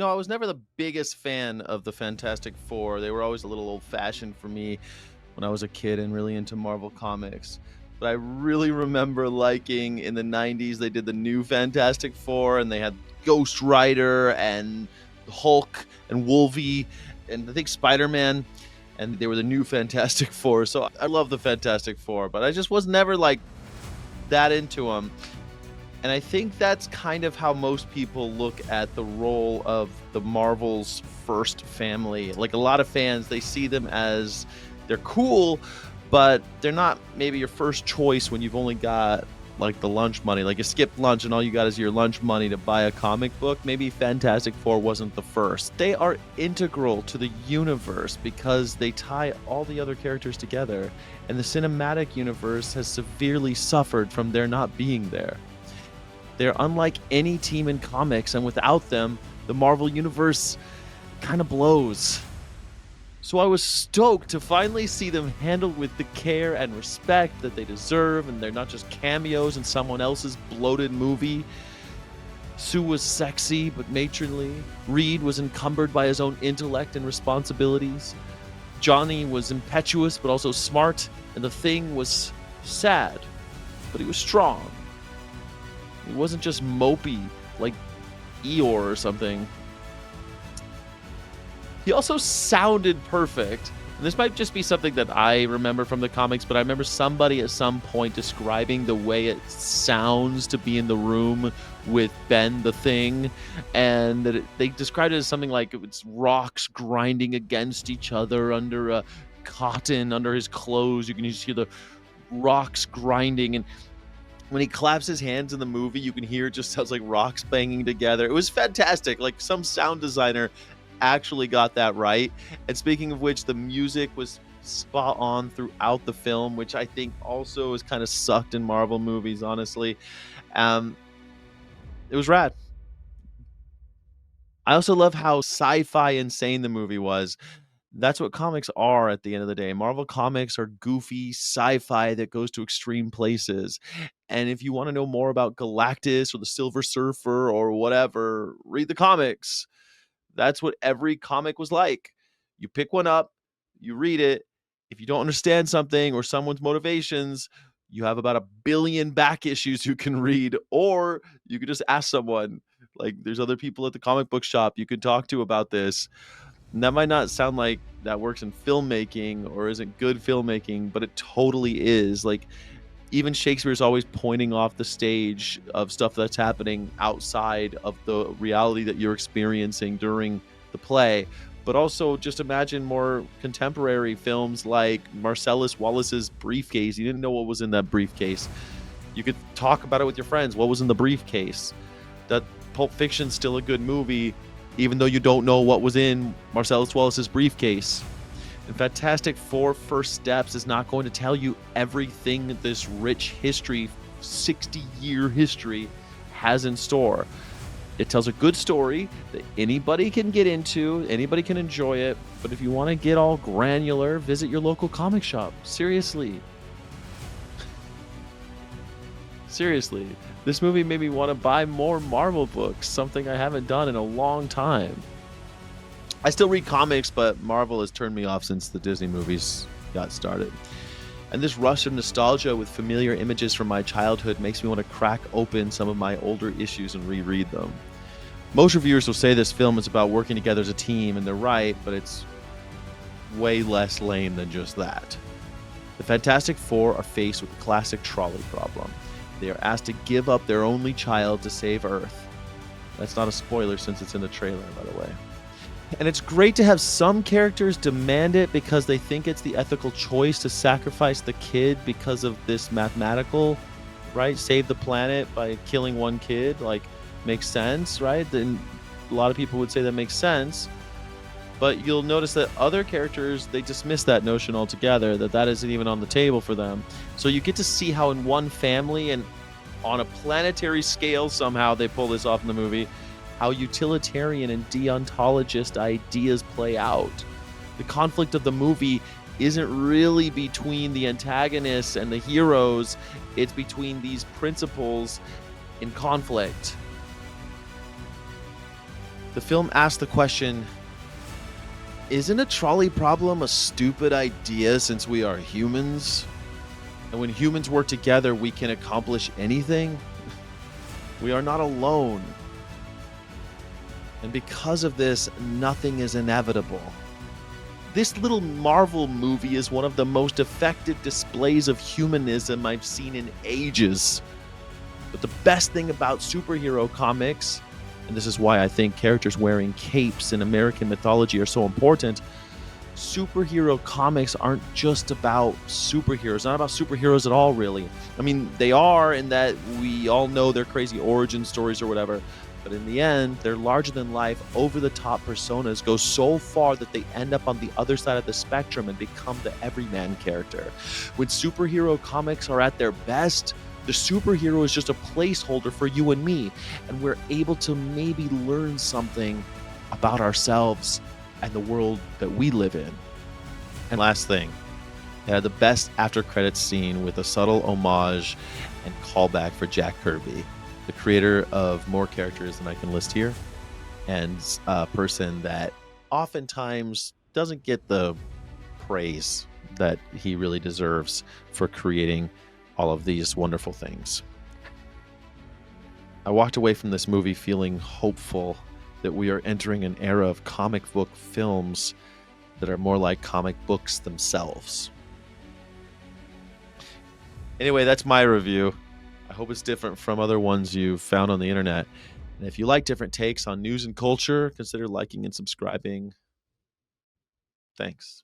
I was never the biggest fan of the Fantastic Four. They were always a little old-fashioned for me when I was a kid and really into Marvel Comics. But I really remember liking in the 90s, they did the new Fantastic Four and they had Ghost Rider and Hulk and Wolvie and I think Spider-Man, and they were the new Fantastic Four. So I love the Fantastic Four, but I just was never like that into them. And I think that's kind of how most people look at the role of the Marvel's first family. Like a lot of fans, they see them as they're cool, but they're not maybe your first choice when you've only got like the lunch money. Like you skip lunch and all you got is your lunch money to buy a comic book. Maybe Fantastic Four wasn't the first. They are integral to the universe because they tie all the other characters together. And the cinematic universe has severely suffered from their not being there. They're unlike any team in comics, and without them, the Marvel Universe kind of blows. So I was stoked to finally see them handled with the care and respect that they deserve, and they're not just cameos in someone else's bloated movie. Sue was sexy but matronly. Reed was encumbered by his own intellect and responsibilities. Johnny was impetuous but also smart, and the Thing was sad, but he was strong. He wasn't just mopey like Eeyore or something. He also sounded perfect. And this might just be something that I remember from the comics, but I remember somebody at some point describing the way it sounds to be in the room with Ben the Thing, and that they described it as something like it's rocks grinding against each other under a cotton under his clothes. You can just hear the rocks grinding, and when he claps his hands in the movie, you can hear it just sounds like rocks banging together. It was fantastic. Like some sound designer actually got that right. And speaking of which, the music was spot on throughout the film, which I think also is kind of sucked in Marvel movies, honestly. It was rad. I also love how sci-fi insane the movie was. That's what comics are at the end of the day. Marvel comics are goofy sci-fi that goes to extreme places. And if you want to know more about Galactus or the Silver Surfer or whatever, read the comics. That's what every comic was like. You pick one up, you read it. If you don't understand something or someone's motivations, you have about 1 billion back issues you can read, or you could just ask someone. Like, there's other people at the comic book shop you can talk to about this. And that might not sound like that works in filmmaking or isn't good filmmaking, but it totally is. Like, even Shakespeare's always pointing off the stage of stuff that's happening outside of the reality that you're experiencing during the play. But also, just imagine more contemporary films like Marcellus Wallace's Briefcase. You didn't know what was in that briefcase. You could talk about it with your friends. What was in the briefcase? That Pulp Fiction's still a good movie, even though you don't know what was in Marcellus Wallace's briefcase. And Fantastic Four First Steps is not going to tell you everything this rich history, 60-year history, has in store. It tells a good story that anybody can get into, anybody can enjoy it, but if you want to get all granular, visit your local comic shop. Seriously. Seriously. This movie made me want to buy more Marvel books, something I haven't done in a long time. I still read comics, but Marvel has turned me off since the Disney movies got started. And this rush of nostalgia with familiar images from my childhood makes me want to crack open some of my older issues and reread them. Most reviewers will say this film is about working together as a team, and they're right, but it's way less lame than just that. The Fantastic Four are faced with the classic trolley problem. They are asked to give up their only child to save Earth. That's not a spoiler since it's in the trailer, by the way. And it's great to have some characters demand it because they think it's the ethical choice to sacrifice the kid because of this mathematical, right? Save the planet by killing one kid, like, makes sense, right? Then a lot of people would say that makes sense. But you'll notice that other characters, they dismiss that notion altogether, that isn't even on the table for them. So you get to see how in one family and on a planetary scale, somehow they pull this off in the movie, how utilitarian and deontologist ideas play out. The conflict of the movie isn't really between the antagonists and the heroes, it's between these principles in conflict. The film asks the question, isn't a trolley problem a stupid idea since we are humans? And when humans work together, we can accomplish anything? We are not alone. And because of this, nothing is inevitable. This little Marvel movie is one of the most effective displays of humanism I've seen in ages. But the best thing about superhero comics, and this is why I think characters wearing capes in American mythology are so important, superhero comics aren't just about superheroes, not about superheroes at all, really. I mean, they are in that we all know their crazy origin stories or whatever, but in the end, their larger-than-life, over-the-top personas go so far that they end up on the other side of the spectrum and become the everyman character. When superhero comics are at their best, the superhero is just a placeholder for you and me, and we're able to maybe learn something about ourselves and the world that we live in. And last thing, it had the best after-credits scene with a subtle homage and callback for Jack Kirby, the creator of more characters than I can list here, and a person that oftentimes doesn't get the praise that he really deserves for creating all of these wonderful things. I walked away from this movie feeling hopeful that we are entering an era of comic book films that are more like comic books themselves. Anyway, that's my review. I hope it's different from other ones you've found on the internet. And if you like different takes on news and culture, consider liking and subscribing. Thanks.